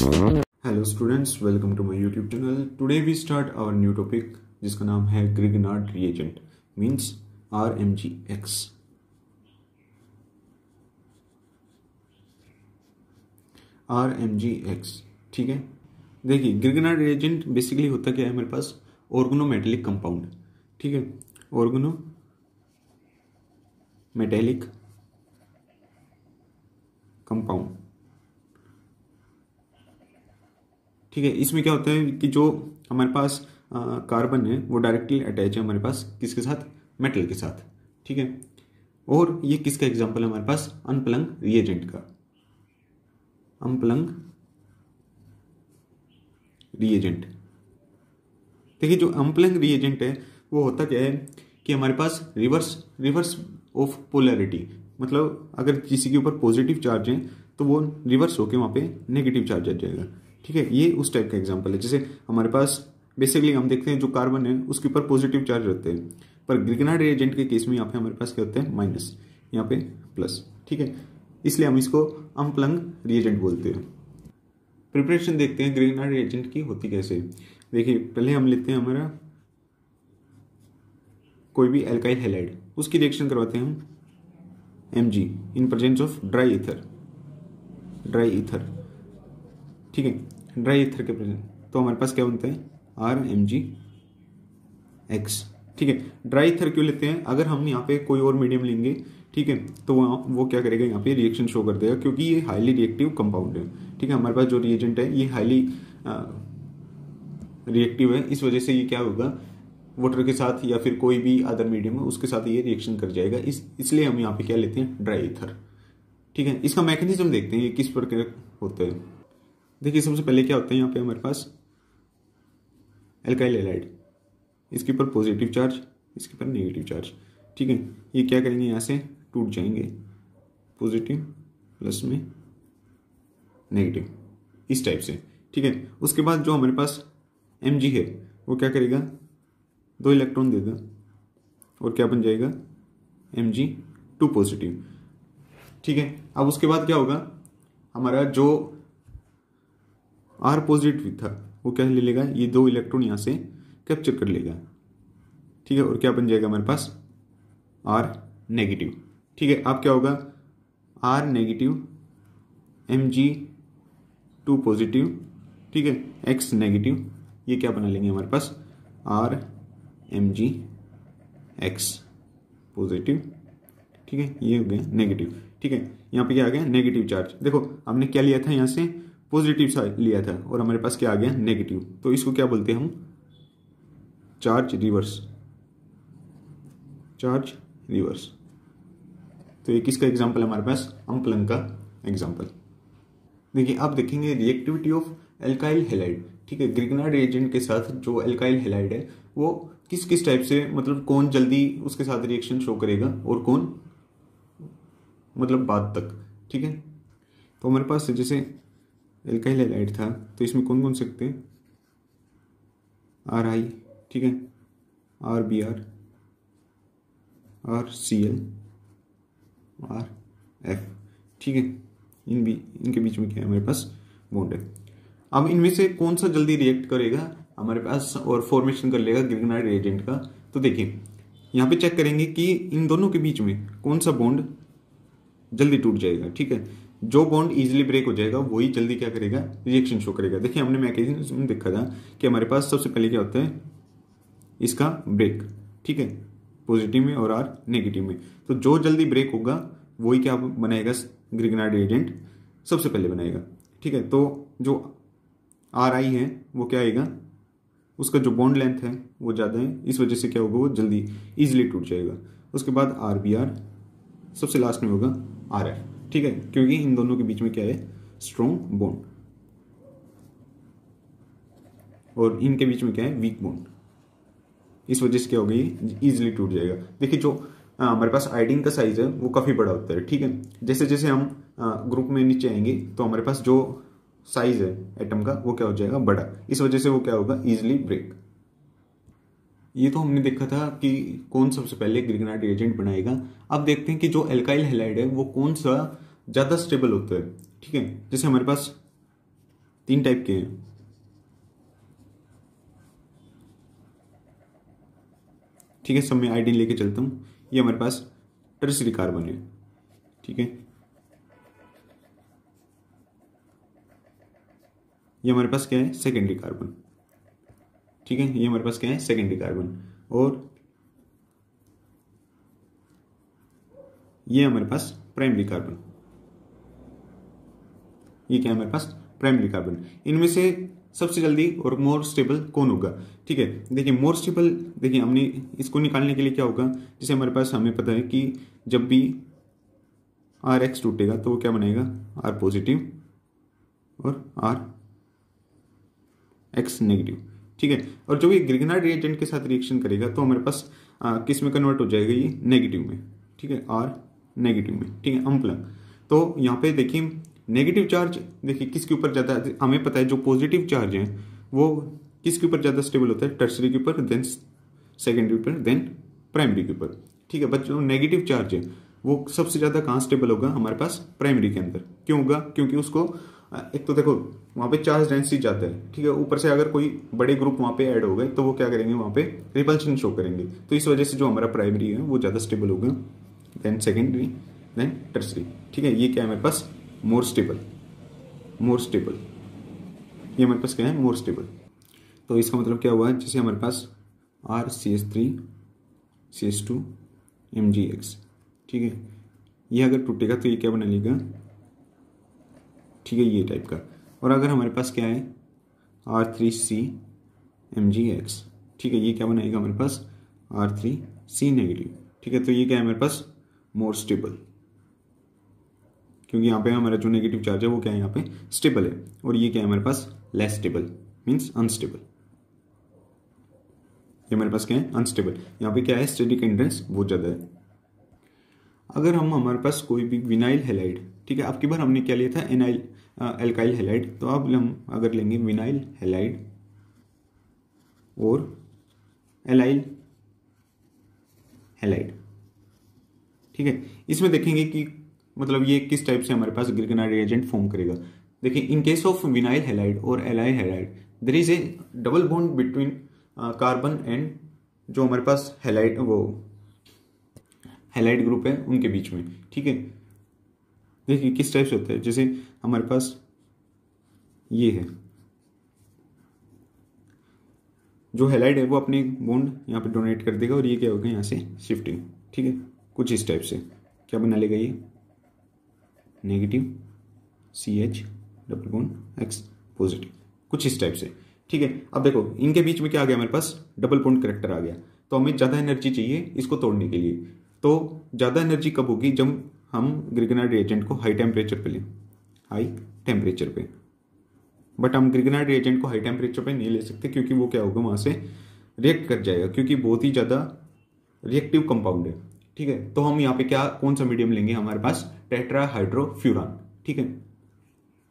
Hello students, welcome to my YouTube channel. Today we start our new topic जिसका नाम है Grignard reagent means RMGX। RMGX, ठीक है। देखिए, ग्रिगनार्ड रिएजेंट बेसिकली होता क्या है हमारे पास, ऑर्गेनोमेटेलिक कंपाउंड, ठीक है। ऑर्गेनोमेटेलिक कंपाउंड, ठीक है। इसमें क्या होता है कि जो हमारे पास कार्बन है वो डायरेक्टली अटैच है हमारे पास किसके साथ, मेटल के साथ, ठीक है। और ये किसका एग्जांपल है हमारे पास, अनप्लंग रिएजेंट का। अनप्लंग रिएजेंट, देखिए जो अनप्लंग रिएजेंट है वो होता क्या है कि हमारे पास रिवर्स ऑफ पोलैरिटी, मतलब अगर किसी के ऊपर पॉजिटिव चार्ज है तो वो रिवर्स होके वहां पे नेगेटिव चार्ज आ जाएगा, ठीक है। ये उस टाइप का एग्जांपल है। जैसे हमारे पास बेसिकली हम देखते हैं जो कार्बन है उसके ऊपर पॉजिटिव चार्ज होते हैं, पर ग्रिगनार्ड रिएजेंट के केस में यहाँ पे हमारे पास क्या होते हैं, माइनस, यहाँ पे प्लस, ठीक है। इसलिए हम इसको अनप्लंग रिएजेंट बोलते हैं। प्रिपरेशन देखते हैं ग्रिगनार्ड रिएजेंट की होती कैसे। देखिए, पहले हम लेते हैं हमारा कोई भी एल्काइल हैलाइड, उसकी रिएक्शन करवाते हैं हम Mg in presence of dry ether, ठीक है। ड्राई ईथर के प्रेजेंस तो हमारे पास क्या बनता है, RMGX, ठीक है। ड्राई ईथर क्यों लेते हैं, अगर हम यहाँ पे कोई और मीडियम लेंगे, ठीक है, तो वो क्या करेगा, यहाँ पे रिएक्शन शो कर देगा, क्योंकि ये हाईली रिएक्टिव कंपाउंड है, ठीक है। हमारे पास जो रिएजेंट है ये हाईली रिएक्टिव है, इस वजह से ये क्या होगा, वाटर के साथ या फिर कोई भी अदर मीडियम है उसके साथ ये रिएक्शन कर जाएगा। इसलिए हम यहाँ पे क्या लेते हैं, ड्राई ईथर, ठीक है। इसका मैकेनिज्म देखते हैं ये किस प्रकार होता है। देखिए, सबसे पहले क्या होता है, यहाँ पे हमारे पास एल्काइल हैलाइड, इसके ऊपर पॉजिटिव चार्ज, इसके ऊपर नेगेटिव चार्ज, ठीक है। ये क्या करेंगे, यहाँ से टूट जाएंगे, पॉजिटिव प्लस में नेगेटिव, इस टाइप से, ठीक है। उसके बाद जो हमारे पास Mg है वो क्या करेगा, 2 इलेक्ट्रॉन देगा और क्या बन जाएगा, Mg2 पॉजिटिव, ठीक है। अब उसके बाद क्या होगा, हमारा जो R पॉजिटिव था वो क्या ले लेगा, ये 2 इलेक्ट्रॉन यहां से कैप्चर कर लेगा, ठीक है। और क्या बन जाएगा हमारे पास, R नेगेटिव, ठीक है। अब क्या होगा, R नेगेटिव Mg2 पॉजिटिव, ठीक है, X नेगेटिव, ये क्या बना लेंगे हमारे पास, RMGX पॉजिटिव, ठीक है। ये हो गया नेगेटिव, ठीक है। यहाँ पे क्या आ गया, नेगेटिव चार्ज। देखो हमने क्या लिया था, यहाँ से पॉजिटिव साइड लिया था और हमारे पास क्या आ गया, नेगेटिव, तो इसको क्या बोलते हैं हम, चार्ज रिवर्स। तो ये किसका एग्जांपल है हमारे पास, अनप्लंग का एग्जांपल। देखिए, आप देखेंगे रिएक्टिविटी ऑफ एल्काइल हैलाइड, ठीक है। ग्रिगनार्ड रिएजेंट के साथ जो एल्काइल हैलाइड है वो किस किस टाइप से, मतलब कौन जल्दी उसके साथ रिएक्शन शो करेगा और कौन मतलब बाद तक, ठीक है। तो हमारे पास जैसे एल्काइल हैलाइड था तो इसमें कौन कौन सकते हैं, RI, ठीक है, RBr, RCl, RF, ठीक है। इनके बीच में क्या है, हमारे पास बॉन्ड है। अब इनमें से कौन सा जल्दी रिएक्ट करेगा हमारे पास और फॉर्मेशन कर लेगा ग्रिगनार्ड रिएजेंट का, तो देखिए यहाँ पे चेक करेंगे कि इन दोनों के बीच में कौन सा बॉन्ड जल्दी टूट जाएगा, ठीक है। जो बॉन्ड इजीली ब्रेक हो जाएगा वही जल्दी क्या करेगा, रिएक्शन शो करेगा। देखिए, हमने मैकेनिज्म देखा था कि हमारे पास सबसे पहले क्या होता है, इसका ब्रेक, ठीक है, पॉजिटिव में और R नेगेटिव में, तो जो जल्दी ब्रेक होगा वही क्या बनाएगा, ग्रिगनार्ड रिएजेंट सबसे पहले बनाएगा, ठीक है। तो जो RI है वो क्या आएगा, उसका जो बॉन्ड लेंथ है वो ज़्यादा है, इस वजह से क्या होगा, वो जल्दी इजीली टूट जाएगा। उसके बाद RBr, सबसे लास्ट में होगा RF, ठीक है, क्योंकि इन दोनों के बीच में क्या है, स्ट्रॉन्ग बॉन्ड, और इनके बीच में क्या है, वीक बॉन्ड, इस वजह से क्या होगा, ये इजीली टूट जाएगा। देखिए, जो हमारे पास आयोडीन का साइज है वो काफ़ी बड़ा होता है, ठीक है। जैसे जैसे हम ग्रुप में नीचे आएंगे तो हमारे पास जो साइज है एटम का वो क्या हो जाएगा, बड़ा, इस वजह से वो क्या होगा, इजीली ब्रेक। ये तो हमने देखा था कि कौन सबसे पहले ग्रिगनार्ड रिएजेंट बनाएगा। अब देखते हैं कि जो एल्काइल हैलाइड है वो कौन सा ज्यादा स्टेबल होता है, ठीक है। जैसे हमारे पास तीन टाइप के हैं। ठीक है, सब में आयोडीन लेके चलता हूँ। ये हमारे पास टर्सरी कार्बन है। ठीक है, ये हमारे पास क्या है, सेकेंडरी कार्बन। ठीक है, ये हमारे पास क्या है, सेकेंडरी कार्बन। और ये हमारे पास प्राइमरी कार्बन। ये क्या है हमारे पास, प्राइमरी कार्बन। इनमें से सबसे जल्दी और मोर स्टेबल कौन होगा? ठीक है, देखिए मोर स्टेबल, देखिए हमने इसको निकालने के लिए क्या होगा, जैसे हमारे पास हमें पता है कि जब भी RX टूटेगा तो वो क्या बनाएगा, R पॉजिटिव और RX नेगेटिव। ठीक है, और जब ये ग्रिगनार्ड रिएजेंट के साथ रिएक्शन करेगा तो हमारे पास किस में कन्वर्ट हो जाएगा, ये नेगेटिव में। ठीक है, R नेगेटिव में। ठीक है, अम्पलंग। तो यहाँ पे देखिए नेगेटिव चार्ज, देखिए किसके ऊपर ज़्यादा, हमें पता है जो पॉजिटिव चार्ज है वो किसके ऊपर ज़्यादा स्टेबल होता है, टर्सरी के ऊपर, देन सेकेंडरी ऊपर, देन प्राइमरी के ऊपर। ठीक है, बट जो नेगेटिव चार्ज है वो सबसे ज़्यादा कहाँ स्टेबल होगा, हमारे पास प्राइमरी के अंदर। क्यों होगा, क्योंकि उसको एक तो देखो वहाँ पे चार्ज डेंसिटी ज़्यादा है। ठीक है, ऊपर से अगर कोई बड़े ग्रुप वहाँ पे ऐड हो गए तो वो क्या करेंगे, वहाँ पे रिपल्शन शो करेंगे। तो इस वजह से जो हमारा प्राइमरी है वो ज़्यादा स्टेबल होगा, देन सेकेंडरी, देन टर्सरी। ठीक है, ये क्या है हमारे पास, मोर स्टेबल। मोर स्टेबल, ये हमारे पास क्या है, मोर स्टेबल। तो इसका मतलब क्या हुआ, जैसे हमारे पास RCH3CH2 MgX। ठीक है, ये अगर टूटेगा तो ये क्या बना लेगा, ठीक है, ये टाइप का। और अगर हमारे पास क्या है, R3C MgX। ठीक है, ये क्या बनाएगा हमारे पास, R3C नेगेटिव। ठीक है, तो ये क्या है हमारे पास, मोर स्टेबल, क्योंकि यहाँ पे हमारा जो नेगेटिव चार्ज है वो क्या है, यहाँ पे स्टेबल है। और ये क्या है हमारे पास, लेस स्टेबल, मीन्स अनस्टेबल। ये हमारे पास क्या है, अनस्टेबल। यहाँ पे क्या है, स्टेटिक हिंड्रेंस बहुत ज़्यादा है। अगर हम हमारे पास कोई भी विनाइल हैलाइड, ठीक है, अब की बार हमने क्या लिया था, एनाइल एल्काइल हैलाइड, तो अब हम अगर लेंगे विनाइल हैलाइड और एलाइल हैलाइड। ठीक है, इसमें देखेंगे कि मतलब ये किस टाइप से हमारे पास ग्रिगनार्ड रिएजेंट फॉर्म करेगा। देखिए in case of vinyl halide और allyl halide there is a double bond between carbon and जो हमारे पास हैलाइड, वो हैलाइड ग्रुप है उनके बीच में। ठीक है, देखिए किस टाइप से होता है, जैसे हमारे पास ये है, जो हैलाइड है वो अपने बॉन्ड यहाँ पे डोनेट कर देगा और ये क्या होगा, यहाँ से शिफ्टिंग। ठीक है, कुछ इस टाइप से क्या बना लेगा, ये negative CH double bond X positive, कुछ इस टाइप से। ठीक है, अब देखो इनके बीच में क्या आ गया, हमारे पास डबल बॉन्ड करेक्टर आ गया। तो हमें ज़्यादा एनर्जी चाहिए इसको तोड़ने के लिए। तो ज़्यादा एनर्जी कब होगी, जब हम ग्रिगनार्ड रिएजेंट को हाई टेम्परेचर पे लें, हाई टेम्परेचर पे। बट हम ग्रिगनार्ड रिएजेंट को हाई टेम्परेचर पे नहीं ले सकते, क्योंकि वो क्या होगा, वहाँ से रिएक्ट कर जाएगा, क्योंकि बहुत ही ज़्यादा रिएक्टिव कंपाउंड है। ठीक है, तो हम यहाँ पे क्या, कौन सा मीडियम लेंगे, हमारे पास टेट्राहाइड्रोफ्यूरान। ठीक है,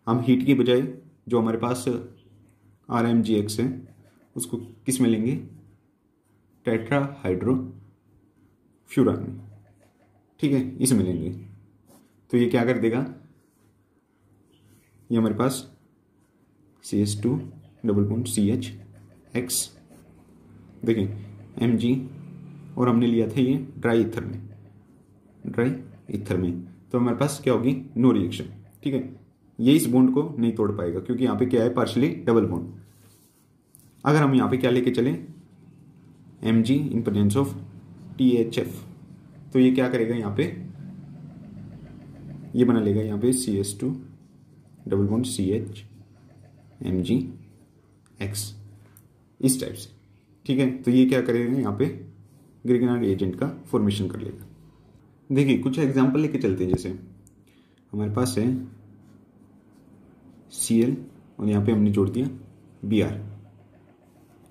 हम हीट की बजाय जो हमारे पास RMgX है उसको किस में लेंगे, टेट्राहाइड्रोफ्यूरान में। ठीक है, इसमें लेंगे तो ये क्या कर देगा, ये हमारे पास CH2 डबल बॉन्ड CHX, देखिए Mg, और हमने लिया था ये ड्राई ईथर में, ड्राई ईथर में, तो हमारे पास क्या होगी, नो रिएक्शन। ठीक है, ये इस बॉन्ड को नहीं तोड़ पाएगा, क्योंकि यहाँ पे क्या है, पार्शियली डबल बॉन्ड। अगर हम यहाँ पे क्या लेके चले, Mg in presence of THF, तो ये क्या करेगा, यहाँ पे ये बना लेगा, यहाँ पे CH2 double bond CH MgX, इस टाइप से। ठीक है, तो ये क्या करेगा, यहाँ पे ग्रिगनार्ड एजेंट का फॉर्मेशन कर लेगा। देखिए कुछ एग्जांपल लेके चलते हैं, जैसे हमारे पास है Cl और यहाँ पे हमने जोड़ दिया Br।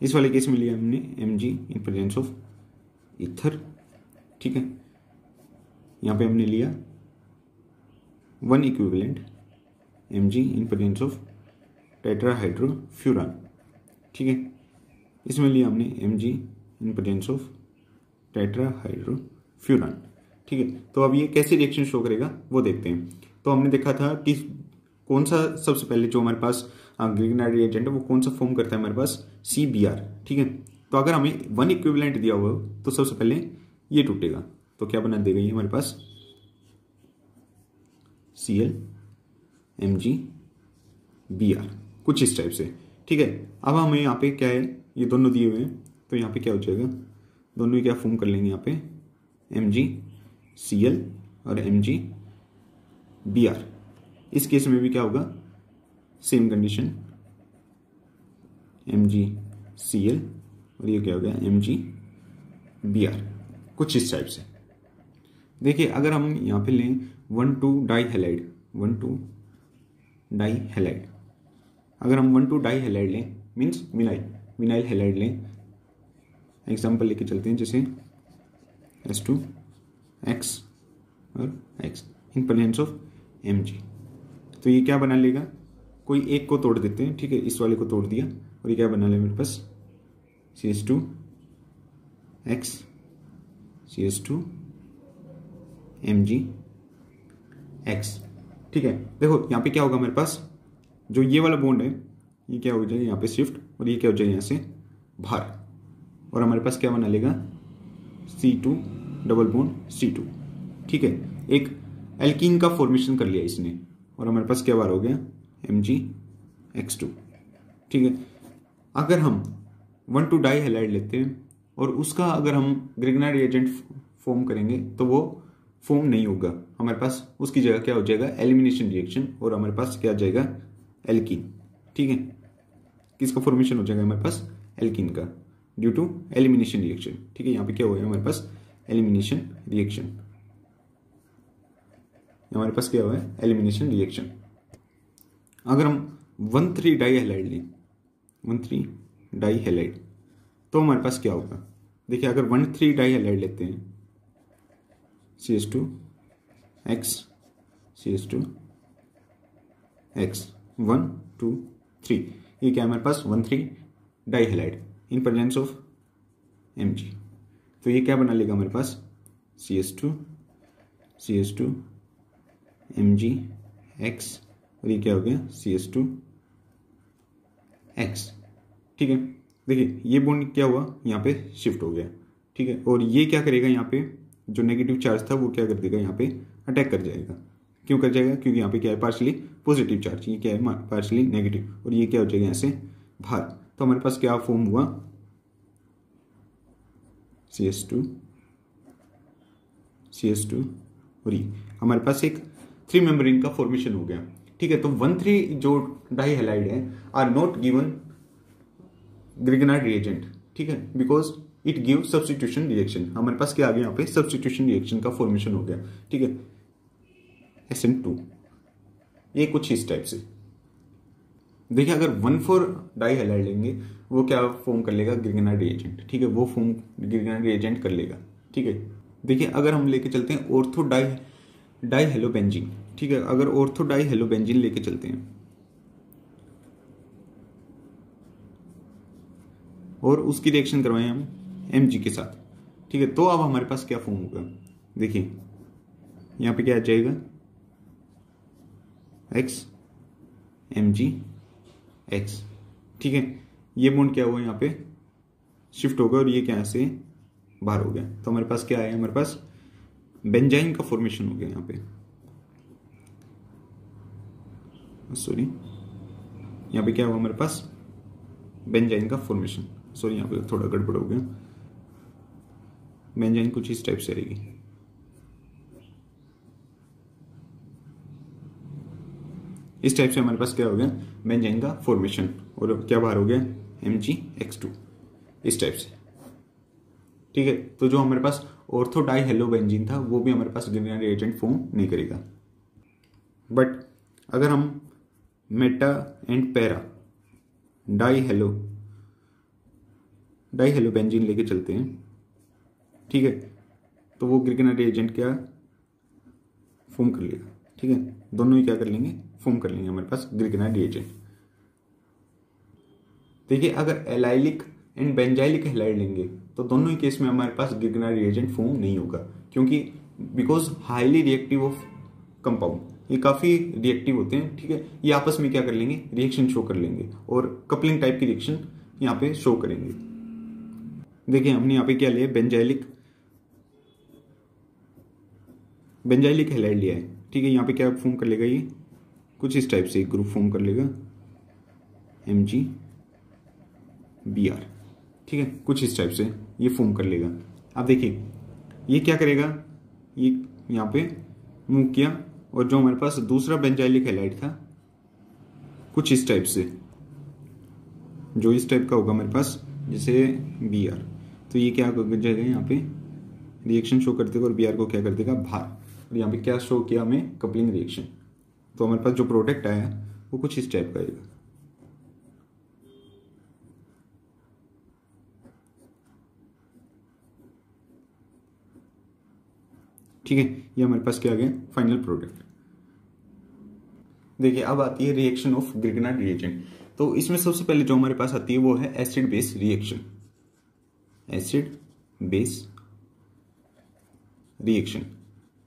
इस वाले केस में लिया हमने Mg in presence of ether. ठीक है, यहाँ पे हमने लिया 1 equivalent Mg in presence of tetrahydrofuran. ठीक है, इसमें लिया हमने Mg in presence of tetrahydrofuran. ठीक है, तो अब ये कैसे रिएक्शन शो करेगा वो देखते हैं। तो हमने देखा था कि कौन सा सबसे पहले जो हमारे पास ग्रिगनाइट रिएजेंट है वो कौन सा फॉर्म करता है हमारे पास, CBr, ठीक है। तो अगर हमें 1 इक्विवेलेंट दिया हुआ हो तो सबसे पहले ये टूटेगा, तो क्या बना देगा ये हमारे पास Cl MgBr, कुछ इस टाइप से, ठीक है। अब हमें यहाँ पे क्या है, ये दोनों दिए हुए हैं, तो यहाँ पे क्या हो जाएगा, दोनों ही क्या फॉर्म कर लेंगे यहाँ पे MgCl और MgBr। इस केस में भी क्या होगा, सेम कंडीशन MgCl और ये क्या हो गया MgBr, कुछ इस टाइप से। देखिए अगर हम यहाँ पे लें 1,2-डाइहैलाइड, 1,2-डाइहैलाइड, अगर हम 1,2-डाइहैलाइड लें मीन्स विनाइल हैलाइड लें, एग्जाम्पल लेके चलते हैं जैसे S2X और X in presence of Mg, तो ये क्या बना लेगा, कोई एक को तोड़ देते हैं, ठीक है, इस वाले को तोड़ दिया और ये क्या बना लेगा मेरे पास CH2X CH2MgX, ठीक है। देखो यहाँ पे क्या होगा मेरे पास, जो ये वाला बॉन्ड है ये क्या हो जाएगा यहाँ पे शिफ्ट और ये क्या हो जाएगा यहाँ से बाहर, और हमारे पास क्या बना लेगा C2 डबल बॉन्ड C2, ठीक है। एक एल्कीन का फॉर्मेशन कर लिया इसने और हमारे पास क्या बार हो गया MgX2, ठीक है। अगर हम 1,2-डाइहैलाइड लेते हैं और उसका अगर हम ग्रिगनाइट रिएजेंट फॉर्म करेंगे तो वो फॉर्म नहीं होगा, हमारे पास उसकी जगह क्या हो जाएगा एलिमिनेशन रिएक्शन, और हमारे पास क्या आ जाएगा एल्कीन, ठीक है। किसका फॉर्मेशन हो जाएगा हमारे पास एल्कीन का ड्यू टू एलिमिनेशन रिएक्शन, ठीक है। यहाँ पे क्या हो गया हमारे पास एलिमिनेशन रिएक्शन, हमारे पास क्या हुआ है एलिमिनेशन रिएक्शन। अगर हम 1,3-डाइहैलाइड लें, 1,3-डाइहैलाइड, तो हमारे पास क्या होगा, देखिए अगर 1,3-डाइहैलाइड लेते हैं CH2X CH2X 1 2 3, ये क्या है हमारे पास 1,3-डाइहैलाइड इन प्रेजेंस ऑफ Mg, तो ये क्या बना लेगा हमारे पास CH2MgX और ये क्या हो गया CH2X, ठीक है। देखिए ये बॉन्ड क्या हुआ यहाँ पे शिफ्ट हो गया, ठीक है, और ये क्या करेगा यहाँ पे जो नेगेटिव चार्ज था वो क्या कर देगा यहाँ पे अटैक कर जाएगा, क्यों कर जाएगा, क्योंकि यहाँ पे क्या है पार्शली पॉजिटिव चार्ज, ये क्या है पार्शली नेगेटिव, और ये क्या हो जाएगा यहाँ से बाहर, तो हमारे पास क्या फॉर्म हुआ CH2 और ये हमारे पास एक 3 मेंबरिंग का फॉर्मेशन हो गया, ठीक है। तो 1,3 जो डाइहैलाइड है आर नॉट गिवन ग्रिगनाइट रिएजेंट, ठीक है, because it give substitution reaction, हमारे पास क्या आ गया यहाँ पे सब्स्टिट्यूशन रिएक्शन का फॉर्मेशन हो गया, ठीक है, SN2, ये कुछ इस टाइप से। देखिए अगर 1,4-डाइहैलाइड लेंगे वो क्या फॉर्म कर लेगा ग्रिगनाइट रिएजेंट, ठीक है, वो फॉर्म ग्रिगनाइट रिएजेंट कर लेगा, ठीक है। देखिए अगर हम लेके चलते हैं ऑर्थो-डाइहेलोबेंजीन, ठीक है, अगर ऑर्थो-डाइहेलोबेंजीन लेके चलते हैं और उसकी रिएक्शन करवाएं हम Mg के साथ, ठीक है, तो अब हमारे पास क्या फॉर्म होगा, देखिए यहाँ पे क्या आ जाएगा X MgX, ठीक है। ये बॉन्ड क्या हुआ यहाँ पे शिफ्ट होगा और ये क्या से बाहर हो गया, तो हमारे पास क्या है, हमारे पास बेंजाइन का फॉर्मेशन हो गया यहाँ पे, सॉरी यहाँ पे क्या हुआ हमारे पास बेंजाइन का फॉर्मेशन, सॉरी यहाँ पे थोड़ा गड़बड़ हो गया, बेंजाइन कुछ इस टाइप से रहेगी, इस टाइप से हमारे पास क्या हो गया बेंजाइन का फॉर्मेशन, और क्या बाहर हो गया MgX2 इस टाइप से, ठीक है। तो जो हमारे पास ऑर्थो-डाइहेलोबेंजीन था वो भी हमारे पास ग्रिगनाइट रिएजेंट फॉर्म नहीं करेगा, बट अगर हम मेटा एंड पैरा डाइहेलोबेंजीन लेके चलते हैं, ठीक है, तो वो ग्रिगनाइट रिएजेंट क्या फॉर्म कर लेगा, ठीक है, दोनों ही क्या कर लेंगे फॉर्म कर लेंगे हमारे पास ग्रिगनाइट रिएजेंट। देखिए अगर एलाइलिक एंड बेंजाइलिक हैलाइड लेंगे तो दोनों ही केस में हमारे पास ग्रिगनाइट रिएजेंट फॉर्म नहीं होगा, क्योंकि because highly reactive of compound, ये काफ़ी रिएक्टिव होते हैं, ठीक है। ये आपस में क्या कर लेंगे, रिएक्शन शो कर लेंगे और कपलिंग टाइप की रिएक्शन यहाँ पे शो करेंगे। देखिए हमने यहाँ पे क्या लिया, बेंजाइलिक हैलाइड लिया है, ठीक है। यहाँ पे क्या फॉर्म कर लेगा, ये कुछ इस टाइप से एक ग्रुप फॉर्म कर लेगा MgBr, ठीक है, कुछ इस टाइप से ये फॉर्म कर लेगा। अब देखिए ये क्या करेगा, ये यहाँ पे मूव किया और जो हमारे पास दूसरा बेंजाइलिक हैलाइड था कुछ इस टाइप से, जो इस टाइप का होगा हमारे पास जैसे Br, तो ये क्या कर जाएगा, यहाँ पे रिएक्शन शो कर देगा और Br को क्या कर देगा बाहर, और यहाँ पे क्या शो किया हमें, कपलिंग रिएक्शन। तो हमारे पास जो प्रोडक्ट आया वो कुछ इस टाइप का आएगा। ठीक है, ये हमारे पास क्या आ गया, फाइनल प्रोडक्ट। देखिए अब आती है रिएक्शन ऑफ ग्रिगनार्ड रिएजेंट। तो इसमें सबसे पहले जो हमारे पास आती है वो है acid base reaction. Acid base reaction,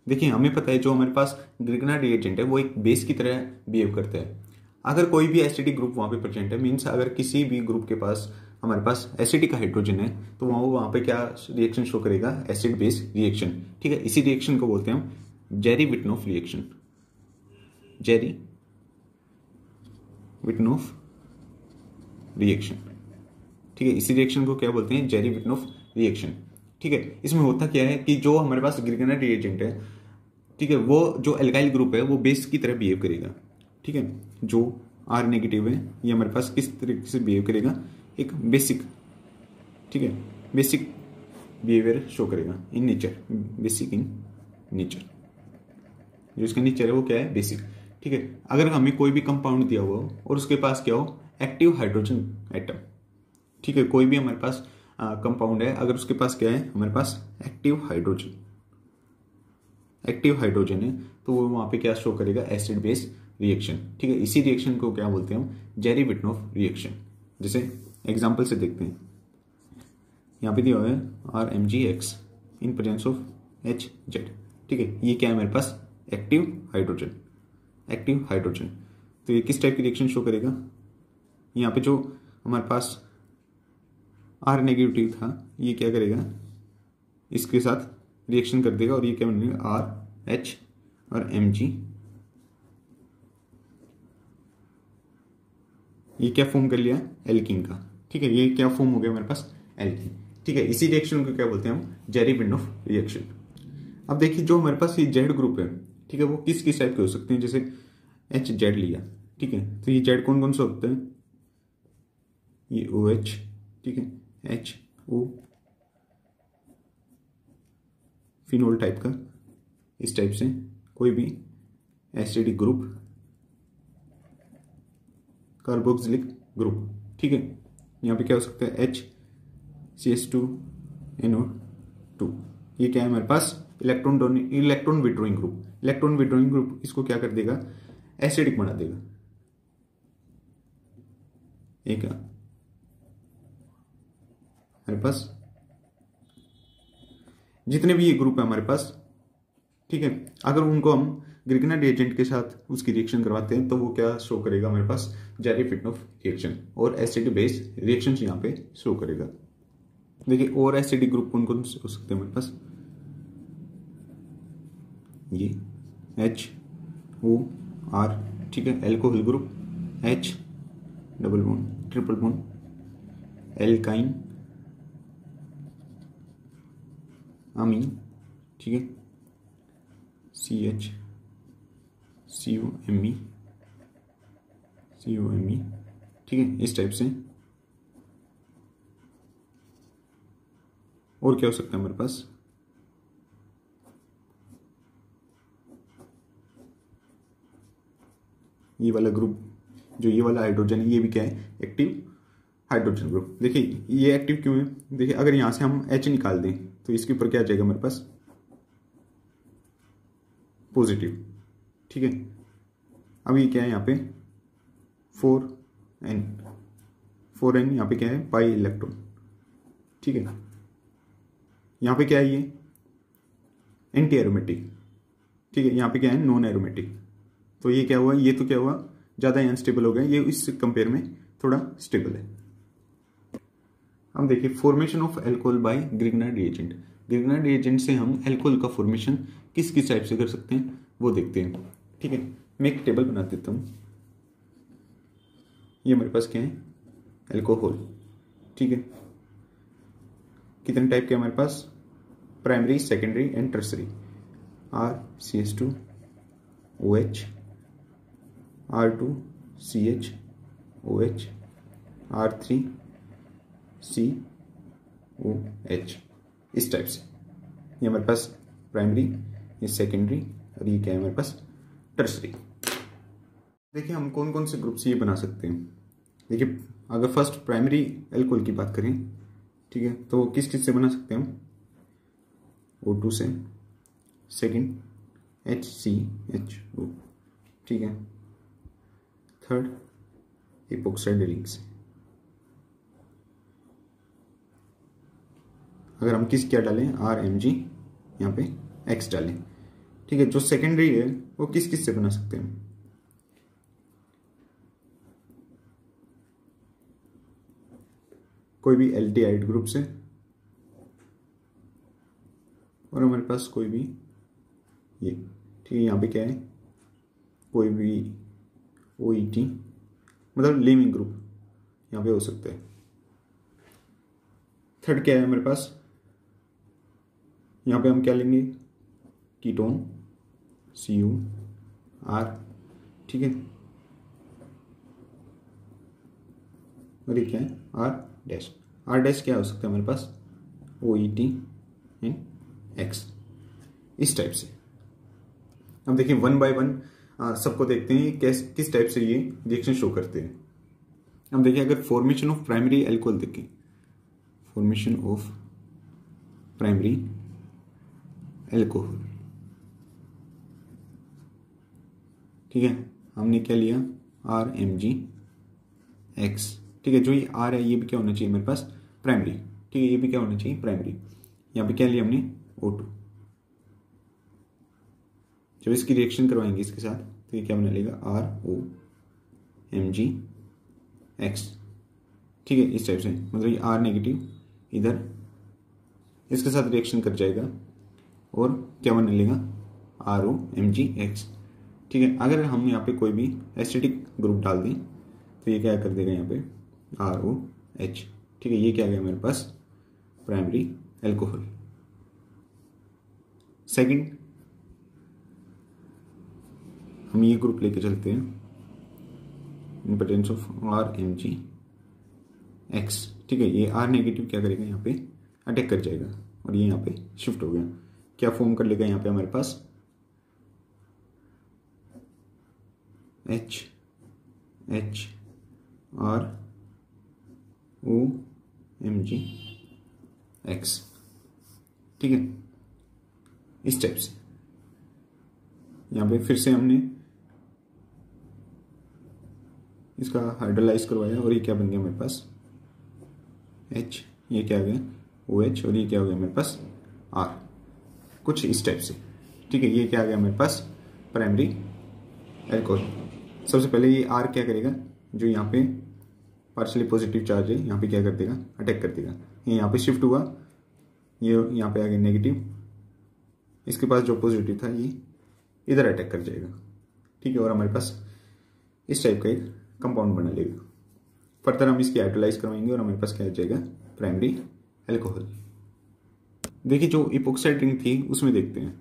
देखिए हमें पता है जो हमारे पास ग्रिगनार्ड रिएजेंट है वो एक बेस की तरह बिहेव करता है। अगर कोई भी एसिडिक ग्रुप वहां पे प्रेजेंट है, मीन्स अगर किसी भी ग्रुप के पास हमारे पास एसिडिक हाइड्रोजन है, तो वहां पे क्या रिएक्शन शो करेगा, एसिड बेस रिएक्शन, ठीक है। इसी रिएक्शन को बोलते हैं हम जेरी-विटनॉफ रिएक्शन। जेरी-विटनॉफ रिएक्शन, ठीक है। इसी रिएक्शन को क्या बोलते हैं, जेरी-विटनॉफ रिएक्शन, ठीक है। इसमें होता क्या है कि जो हमारे पास ग्रिगनार्ड रिएजेंट है, ठीक है, वो जो एल्काइल ग्रुप है वो बेस की तरह बिहेव करेगा, ठीक है। जो R नेगेटिव है ये हमारे पास किस तरीके से बिहेव करेगा, एक बेसिक, ठीक है, बेसिक बिहेवियर शो करेगा in nature, basic in nature. जो इसका नेचर है वो क्या है, बेसिक, ठीक है। अगर हमें कोई भी कंपाउंड दिया हुआ हो और उसके पास क्या हो, एक्टिव हाइड्रोजन एटम, ठीक है, कोई भी हमारे पास कंपाउंड है, अगर उसके पास क्या है, हमारे पास एक्टिव हाइड्रोजन है, तो वो वहां पे क्या शो करेगा, एसिड बेस रिएक्शन, ठीक है। इसी रिएक्शन को क्या बोलते हैं हम, जेरी-विटनॉफ रिएक्शन। जैसे एग्जांपल से देखते हैं, यहाँ पे दिया हुआ है RMgX in presence of HZ, ठीक है। ये क्या है हमारे पास, एक्टिव हाइड्रोजन। तो ये किस टाइप की रिएक्शन शो करेगा, यहाँ पे जो हमारे पास R नेगेटिव था ये क्या करेगा, इसके साथ रिएक्शन कर देगा और ये क्या बनेगा, RH और Mg, ये क्या फॉर्म कर लिया, एल्कीन का, ठीक है। ये क्या फॉर्म हो गया हमारे पास, एल्कीन, ठीक है। इसी रिएक्शन को क्या बोलते हैं हम, जेरी-विटनॉफ रिएक्शन। अब देखिए जो हमारे पास ये जेड ग्रुप है, ठीक है, वो किस किस टाइप के हो सकते हैं, जैसे HZ लिया, ठीक है, तो ये जेड कौन कौन सा होता है, ये OH, ठीक है, HO, फिनोल टाइप का, इस टाइप से कोई भी एसिडिक ग्रुप, कार्बोक्सिलिक ग्रुप, ठीक है। यहाँ पे क्या हो सकता है, HCH2NO2, ये क्या है हमारे पास, इलेक्ट्रॉन विड्रॉइंग ग्रुप। इसको क्या कर देगा, एसिडिक बना देगा। एक हमारे पास जितने भी ये ग्रुप है हमारे पास, ठीक है, अगर उनको हम ग्रिगनार्ड रिएजेंट के साथ उसकी रिएक्शन करवाते हैं तो वो क्या शो करेगा हमारे पास, जेरी-विटनॉफ रिएक्शन, और एसिड बेस रिएक्शंस यहाँ पे शो करेगा। देखिए और एसिडिक ग्रुप कौन कौन से हो सकते हैं हमारे पास, ये HOR, ठीक है, alcohol group, H double bond triple bond, alkyne amine, ठीक है, CH COMe, ठीक है, इस टाइप से। और क्या हो सकता है हमारे पास, ये वाला ग्रुप, जो ये वाला हाइड्रोजन है, ये भी क्या है, एक्टिव हाइड्रोजन ग्रुप। देखिए ये एक्टिव क्यों है, देखिए अगर यहां से हम H निकाल दें तो इसके ऊपर क्या आ जाएगा हमारे पास, पॉजिटिव, ठीक है। अब ये क्या है, यहाँ पे 4n यहाँ पे क्या है, पाई इलेक्ट्रॉन, ठीक है। यहाँ पे क्या है, ये एंटी एरोमेटिक, ठीक है। यहाँ पे क्या है, नॉन एरोमेटिक, तो ये क्या हुआ, ये तो क्या हुआ, ज़्यादा अनस्टेबल हो गया, ये इस कंपेयर में थोड़ा स्टेबल है। हम देखिए formation of alcohol by Grignard reagent. Grignard reagent से हम एल्कोहल का फॉर्मेशन किस किस टाइप से कर सकते हैं वो देखते हैं। ठीक है, मैं एक टेबल बना देता हूँ। ये हमारे पास क्या है, एल्कोहल। ठीक है, कितने टाइप के हमारे पास, primary, secondary and tertiary. RCH2 OH, R2CH OH, R3COH, इस टाइप से। ये हमारे पास प्राइमरी, ये सेकेंडरी और ये क्या है हमारे पास टर्सरी। देखिए हम कौन कौन से ग्रुप से ये बना सकते हैं। देखिए अगर फर्स्ट प्राइमरी एल्कोहल की बात करें, ठीक है, तो किस किस से बना सकते हैं हम, O2 से, सेकेंड HCHO, ठीक है, थर्ड इपोक्साइड रिंग से। अगर हम किस क्या डालें, RMG, यहाँ पे X डालें। ठीक है, जो सेकेंडरी है वो किस किस से बना सकते हैं, कोई भी एल्डिहाइड ग्रुप से, और हमारे पास कोई भी ये, ठीक है, यहाँ पे क्या है, कोई भी OET, मतलब लीविंग ग्रुप यहाँ पे हो सकते हैं। थर्ड क्या है हमारे पास, यहाँ पे हम क्या लेंगे, कीटोन CuR, ठीक है, और ये क्या है R डैश क्या हो सकता है हमारे पास, OET एंड X, इस टाइप से। अब देखिए वन बाय वन सबको देखते हैं किस टाइप से ये रिएक्शन शो करते हैं। अब देखिए अगर फॉर्मेशन ऑफ प्राइमरी एल्कोहल देखें, फॉर्मेशन ऑफ प्राइमरी एल्कोहल, ठीक है, हमने क्या लिया, RMGX, ठीक है, जो ये R है ये भी क्या होना चाहिए मेरे पास, प्राइमरी, ठीक है, ये भी क्या होना चाहिए, प्राइमरी। यहाँ पे क्या लिया हमने, O2। जब इसकी रिएक्शन करवाएंगे इसके साथ तो ये क्या बना लेगा, ROMGX, ठीक है, इस टाइप से, मतलब ये R नेगेटिव इधर इसके साथ रिएक्शन कर जाएगा और क्या बना लेगा, ROMGX, ठीक है। अगर हम यहाँ पे कोई भी एसिडिक ग्रुप डाल दें तो ये क्या कर देगा यहाँ पे, ROH, ठीक है, ये क्या आ गया मेरे पास, प्राइमरी एल्कोहल। सेकंड हम ये ग्रुप लेके चलते हैं, इंपॉर्टेंस ऑफ RMGX, ठीक है, ये R नेगेटिव क्या करेगा, यहाँ पे अटैक कर जाएगा और ये यहाँ पे शिफ्ट हो गया, क्या फॉर्म कर लेगा यहाँ पे हमारे पास, HROMGX, ठीक है, इस टाइप से। यहाँ पे फिर से हमने इसका हाइड्रोलाइज करवाया और ये क्या बन गया मेरे पास, H, ये क्या आ गया OH, और ये क्या हो गया मेरे पास R, कुछ इस टाइप से, ठीक है। ये क्या आ गया मेरे पास, प्राइमरी एल्कोहल। सबसे पहले ये R क्या करेगा, जो यहाँ पे पार्शियली पॉजिटिव चार्ज है यहाँ पे क्या कर देगा, अटैक कर देगा। ये यहाँ पे शिफ्ट हुआ, ये यहाँ पे आ गया नेगेटिव, इसके पास जो पॉजिटिव था ये इधर अटैक कर जाएगा, ठीक है, और हमारे पास इस टाइप का एक कंपाउंड बना लेगा। फर्दर हम इसकी हाइड्रोलाइज करवाएंगे और हमारे पास क्या आ जाएगा, प्राइमरी एल्कोहल। देखिए जो इपोक्साइड रिंग थी उसमें देखते हैं,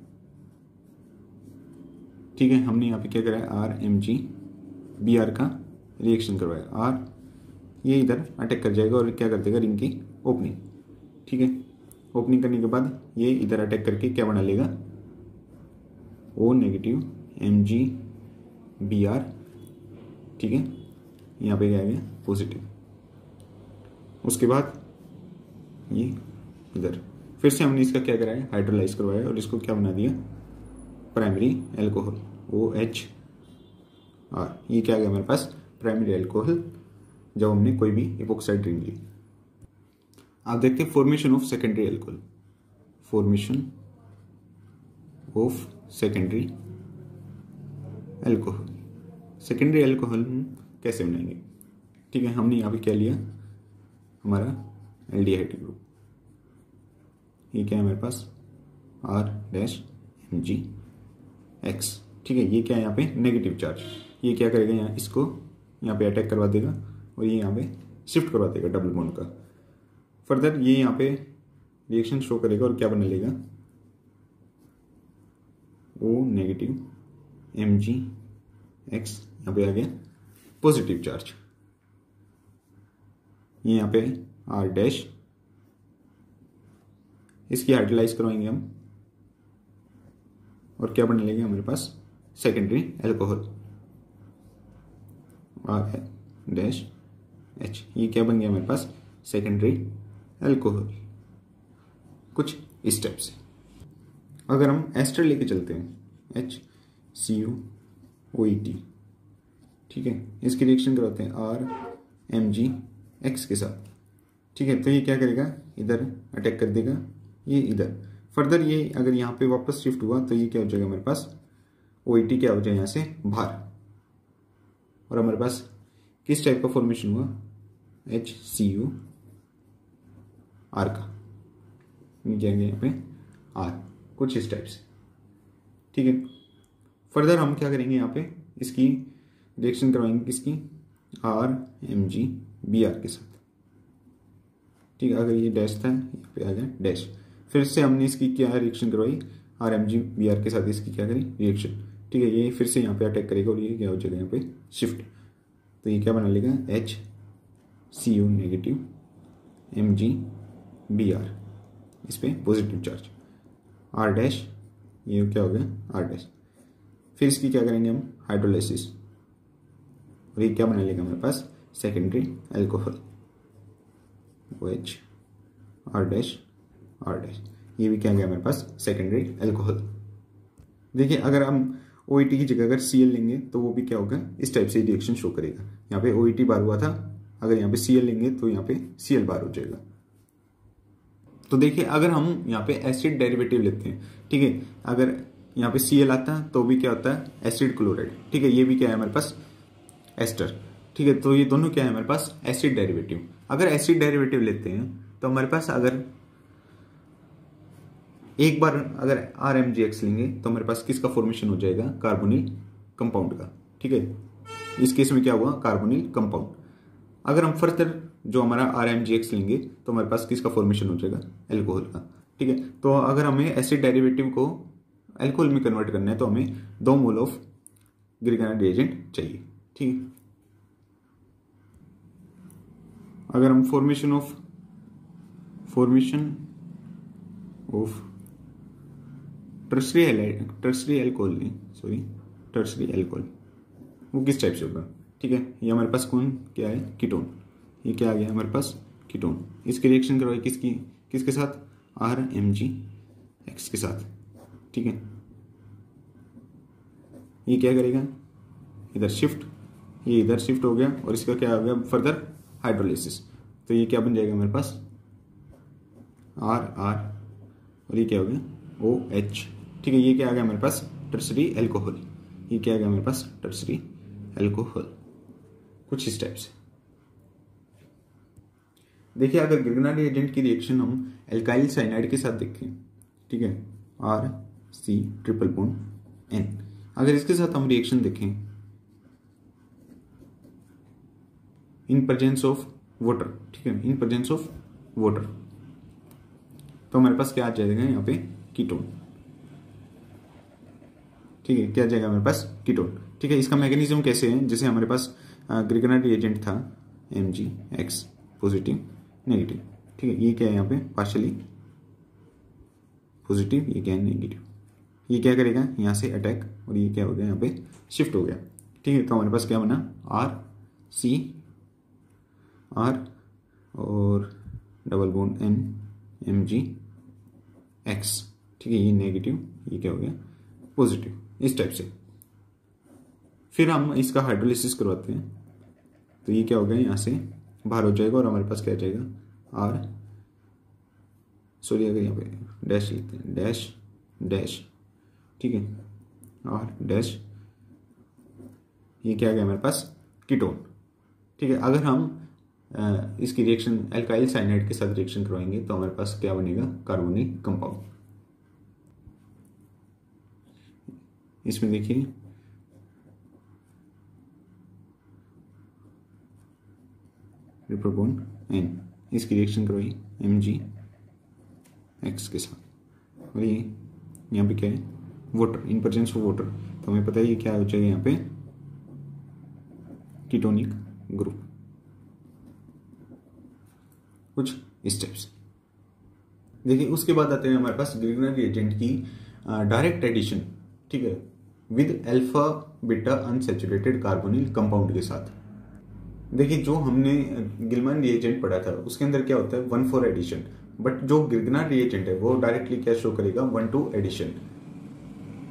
ठीक है, हमने यहाँ पे क्या करा है, RMGBR का रिएक्शन करवाया, R ये इधर अटैक कर जाएगा और क्या कर देगा, रिंग की ओपनिंग, ठीक है। ओपनिंग करने के बाद ये इधर अटैक करके क्या बना लेगा, O नेगेटिव MgBr, ठीक है, यहाँ पे क्या आ गया पॉजिटिव। उसके बाद ये इधर फिर से हमने इसका क्या कराया, हाइड्रोलाइज करवाया और इसको क्या बना दिया, प्राइमरी एल्कोहल OHR, ये क्या आ गया मेरे पास, प्राइमरी एल्कोहल, जब हमने कोई भी इपोक्साइड रिंग ली। आप देखते हैं formation of secondary alcohol, formation of secondary alcohol, secondary alcohol कैसे बनाएंगे, ठीक है। हमने यहाँ पे क्या लिया, हमारा एल्डिहाइड ग्रुप, ये क्या है हमारे पास R-MgX, ठीक है। ये क्या है यहाँ पे नेगेटिव चार्ज, ये क्या करेगा यहाँ इसको यहाँ पे अटैक करवा देगा और ये यहाँ पे शिफ्ट करवा देगा डबल बॉन्ड का। फर्दर ये यहाँ पे रिएक्शन शो करेगा और क्या बना लेगा, O नेगेटिव Mgx, यहाँ पे आ गया पॉजिटिव चार्ज, ये यहाँ पे R डैश, इसकी हाइड्रोलाइज करवाएंगे हम और क्या बना लेंगे हमारे पास secondary alcohol R dash H, ये क्या बन गया हमारे पास सेकेंडरी अल्कोहल। कुछ स्टेप से अगर हम एस्टर लेके चलते हैं HCuOET, ठीक है, इसकी रिएक्शन करवाते हैं R-MgX के साथ, ठीक है। तो ये क्या करेगा, इधर अटैक कर देगा, ये इधर। फर्दर ये अगर यहाँ पे वापस शिफ्ट हुआ तो ये क्या हो जाएगा हमारे पास OET क्या हो जाएगा यहाँ से बाहर, और हमारे पास किस टाइप का फॉर्मेशन हुआ HCuR का, ये क्या यहाँ पे R, कुछ इस टाइप से, ठीक है। फर्दर हम क्या करेंगे यहाँ पे इसकी रिएक्शन करवाएंगे किसकी R-MgBr के साथ, ठीक है। अगर ये डैश था यहाँ पे आ गया डैश, फिर से हमने इसकी क्या रिएक्शन करवाई R-MgBr के साथ, इसकी क्या करी रिएक्शन, ठीक है। ये फिर से यहाँ पे अटैक करेगा और ये क्या हो जाएगा यहाँ पे शिफ्ट, तो ये क्या बना लेगा HCu नेगेटिव MgBr, इस पे पॉजिटिव चार्ज R डैश, ये क्या हो गया R डैश। फिर इसकी क्या करेंगे हम हाइड्रोलाइसिस और ये क्या बना लेगा हमारे पास secondary alcohol OH R dash R dash, ये भी क्या गया हमारे पास सेकेंडरी अल्कोहल। देखिए अगर हम OET की जगह अगर Cl लेंगे तो वो भी क्या होगा इस टाइप से रिएक्शन शो करेगा, यहाँ पे OET बार हुआ था, अगर यहाँ पे Cl लेंगे तो यहाँ पे Cl बार हो जाएगा। तो देखिए अगर हम यहाँ पे एसिड डेरिवेटिव लेते हैं, ठीक है, अगर यहाँ पे Cl आता है तो भी क्या होता है एसिड क्लोराइड, ठीक है। ये भी क्या है हमारे पास एस्टर, ठीक है। तो ये दोनों क्या है हमारे पास एसिड डेरिवेटिव। अगर एसिड डेरिवेटिव लेते हैं तो हमारे पास अगर एक बार अगर R-MgX लेंगे तो हमारे पास किसका फॉर्मेशन हो जाएगा कार्बोनिल कंपाउंड का, ठीक है। इस केस में क्या हुआ कार्बोनिल कंपाउंड। अगर हम फर्दर जो हमारा R-MgX लेंगे तो हमारे पास किसका फॉर्मेशन हो जाएगा एल्कोहल का, ठीक है। तो अगर हमें एसिड डेरिवेटिव को एल्कोहल में कन्वर्ट करना है तो हमें 2 मोल ऑफ ग्रिगनाइट रिएजेंट चाहिए, ठीक है। अगर हम फॉर्मेशन ऑफ टर्सरी अल्कोहल वो किस टाइप से होगा, ठीक है। ये हमारे पास कौन क्या है कीटोन, ये क्या आ गया हमारे पास कीटोन। इसकी रिएक्शन करवाई किसके साथ R-MgX के साथ, ठीक है। ये क्या करेगा इधर शिफ्ट, ये इधर शिफ्ट हो गया और इसका क्या हो गया फर्दर हाइड्रोलाइसिस, तो ये क्या बन जाएगा हमारे पास R और ये क्या हो गया OH, ठीक है। ये क्या आ गया हमारे पास टर्सरी अल्कोहल, ये क्या आ गया हमारे पास टर्सरी अल्कोहल। कुछ इस टाइप से देखिए अगर ग्रिगनाइट एजेंट की रिएक्शन हम एल्काइल साइनाइड के साथ देखें, ठीक है, R-C≡N, अगर इसके साथ हम रिएक्शन देखें इन प्रेजेंस ऑफ वाटर, ठीक है, इन प्रेजेंस ऑफ वाटर, तो हमारे पास क्या आ जाएगा यहाँ पे कीटोन, ठीक है। क्या आ जाएगा हमारे पास कीटोन, ठीक है। इसका मैकेनिज्म कैसे है, जैसे हमारे पास ग्रिगनाइट एजेंट था MgX पॉजिटिव नेगेटिव, ठीक है। ये क्या है यहाँ पे पार्शियली पॉजिटिव, ये क्या है नेगेटिव, ये क्या करेगा यहाँ से अटैक और ये क्या हो गया यहाँ पे शिफ्ट हो गया, ठीक है। तो हमारे पास क्या बना R-C और डबल बॉन्ड N-MgX, ठीक है। ये नेगेटिव, ये क्या हो गया पॉजिटिव, इस टाइप से। फिर हम इसका हाइड्रोलिसिस करवाते हैं तो ये क्या हो गया यहाँ से बाहर हो जाएगा और हमारे पास क्या आ जाएगा अगर यहाँ पे डैश लिखते हैं डैश, ठीक है, R डैश, ये क्या आ गया हमारे पास, कीटोन। ठीक है, अगर हम इसकी रिएक्शन एल्काइल साइनाइड के साथ रिएक्शन करवाएंगे तो हमारे पास क्या बनेगा, कार्बोनिक कंपाउंड। इसमें देखिए प्रोपोन एन, इसकी रिएक्शन करवाई MgX के साथ, और ये यहाँ पे क्या है, water, in presence of water, तो हमें पता है ये क्या हो जाएगा यहाँ पे, कीटोनिक ग्रुप। कुछ स्टेप्स देखिए। उसके बाद आते हैं हमारे पास ग्रिगनर रिएजेंट की डायरेक्ट एडिशन, ठीक है, with alpha beta unsaturated carbonyl compound के साथ। देखिए जो हमने गिलमैन रिएजेंट पढ़ा था उसके अंदर क्या होता है 1,4 एडिशन, बट जो ग्रिगनर रिएजेंट है वो डायरेक्टली क्या शो करेगा 1,2 एडिशन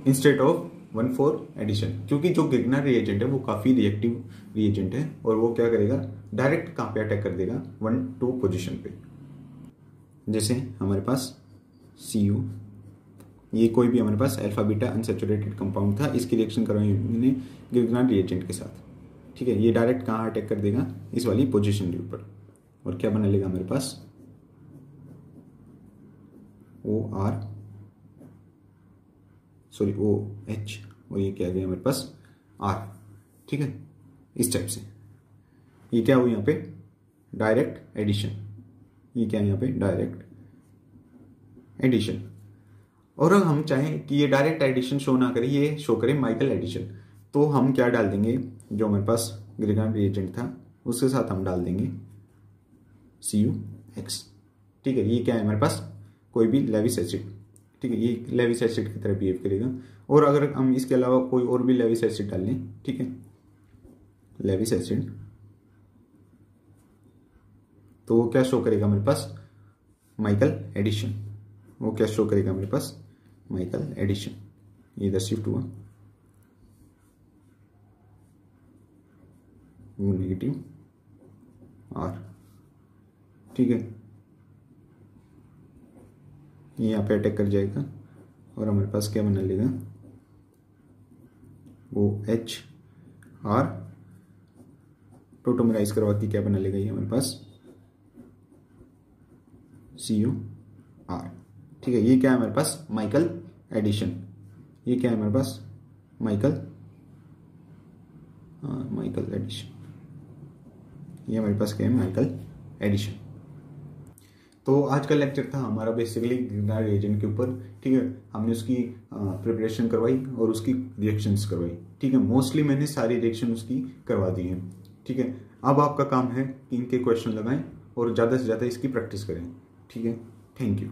इंस्टेड ऑफ 1,4 एडिशन, क्योंकि जो ग्रिगनर रिएजेंट है वो काफी रिएक्टिव रिएजेंट है और वो क्या करेगा, डायरेक्ट कहां पे अटैक कर देगा, 1,2 पोजीशन पे। जैसे हमारे पास Cu, ये कोई भी हमारे पास अल्फा बीटा अनसैचुरेटेड कंपाउंड था, इसकी रिएक्शन करवाई हमने ग्रिगनर रिएजेंट के साथ। ठीक है, ये डायरेक्ट कहां अटैक कर देगा, इस वाली पोजीशन के ऊपर, और क्या बना लेगा हमारे पास OH, और ये क्या आ गया हमारे पास R। ठीक है, इस टाइप से ये क्या हुआ यहाँ पे डायरेक्ट एडिशन, ये क्या है यहाँ पे डायरेक्ट एडिशन। और अगर हम चाहें कि ये डायरेक्ट एडिशन शो ना करे, ये शो करे माइकल एडिशन, तो हम क्या डाल देंगे, जो हमारे पास ग्रिगनर रिएजेंट था उसके साथ हम डाल देंगे CuX। ठीक है, ये क्या है हमारे पास कोई भी लेविस एसिड, ठीक है, ये लेविस एसिड की तरह बिहेव करेगा। और अगर हम इसके अलावा कोई और भी लेविस एसिड डाल लें, ठीक है, लेविस एसिड, तो वो क्या शो करेगा हमारे पास माइकल एडिशन, वो क्या शो करेगा हमारे पास माइकल एडिशन। ये इधर शिफ्ट हुआ, वो नेगेटिव R। ठीक है, ये यहाँ पे अटैक कर जाएगा और हमारे पास क्या बना लेगा, वो HR टोटोमराइज करवा के क्या बना लेगा ये हमारे पास CuR। ठीक है, ये क्या है हमारे पास माइकल एडिशन, ये क्या है हमारे पास माइकल एडिशन, ये हमारे पास क्या है माइकल एडिशन। तो आज का लेक्चर था हमारा बेसिकली ग्रिगनर रिएजेंट के ऊपर। ठीक है, हमने उसकी प्रिपरेशन करवाई और उसकी रिएक्शंस करवाई। ठीक है, मोस्टली मैंने सारी रिएक्शन उसकी करवा दी है। ठीक है, अब आपका काम है कि इनके क्वेश्चन लगाएं और ज़्यादा से ज़्यादा इसकी प्रैक्टिस करें। ठीक है, थैंक यू।